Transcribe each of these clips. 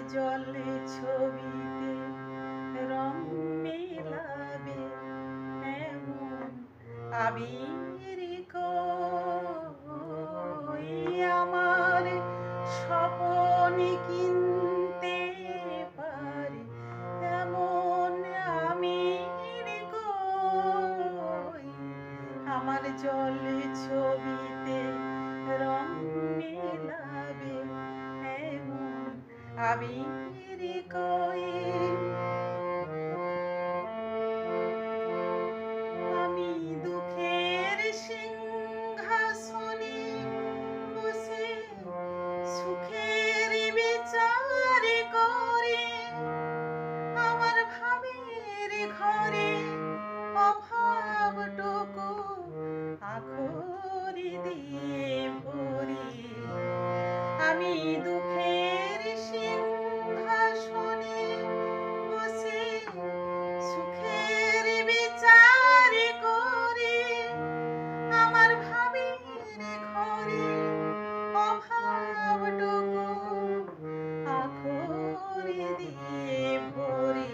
জলে ছবিতে রং মেলাবে এমন আবির কই আমার স্বপন কিনতে পারে এমন আমির কই আমার জলে ছবিতে রং মেলাবে এমন আবির কই আমি দুঃখের সিংহাসনে বসে সুখের বিচার করে আমার ভাবের ঘরে অভাবটুকু আখর দিয়ে ভরি আমি দুঃখের সিংহাসনে বসে সুখের বিচার করে আমার ভাবের ঘরে অভাবটুকু আখর দিয়ে ভরি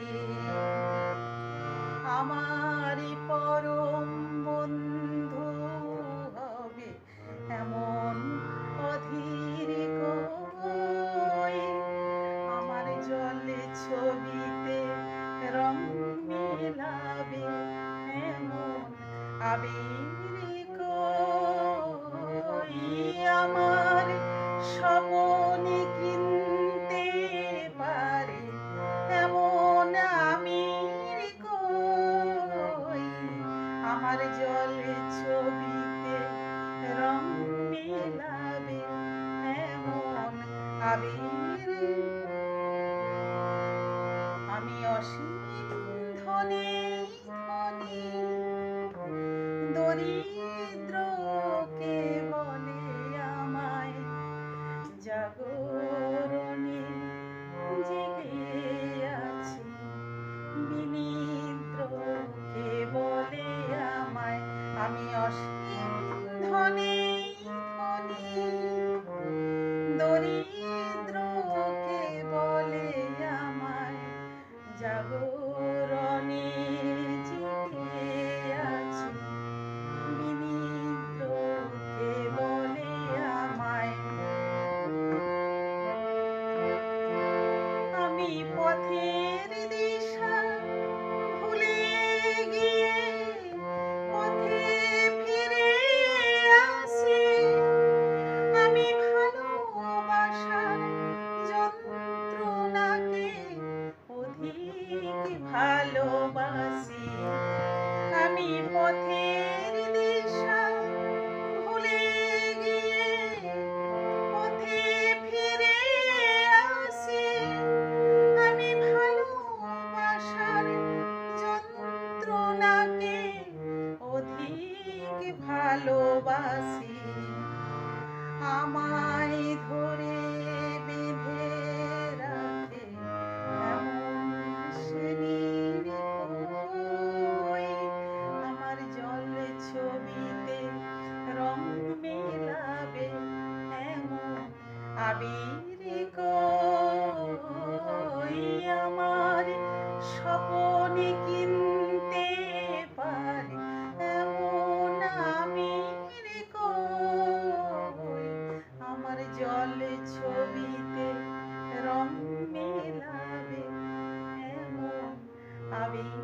আমারই পরম বন্ধু হবে এমন অধীর কই আমার জলে ছবিতে রং মেলাবে এমন আবির কই আমার স্বপন কিনতে পারে এমন আমির কই আমার জলে ছবিতে রং মেলাবে এমন আবির আমি অসীম ধনে ধনী দরিদ্রকে বলে আমায় জাগরণে জেগে আছি বিনিদ্রকে বলে আমায় আমি অসীম ধনে ধনী দরিদ্রকে বলে আমায় জাগরণে জেগে আছি বিনিদ্রকে বলে আমায় আমি পথের দিশা ভুলে গিয়ে পথে ফিরে আসি আমি ভালোবাসার যন্ত্রণাকে অধিক ভালোবাসি আমি পথের দিশা ভুলে গিয়ে পথে ফিরে আসি আমি ভালোবাসার যন্ত্রণাকে অধিক ভালোবাসি আমায় ধরে বেঁধে রাখে এমন শ্রেণীর কই আমার জলে ছবিতে রং মেলাবে এমন আবির কই আমার স্বপন কিনতে পারে এমন আমির কই আমার জলে ছবিতে রং মেলাবে এমন আবির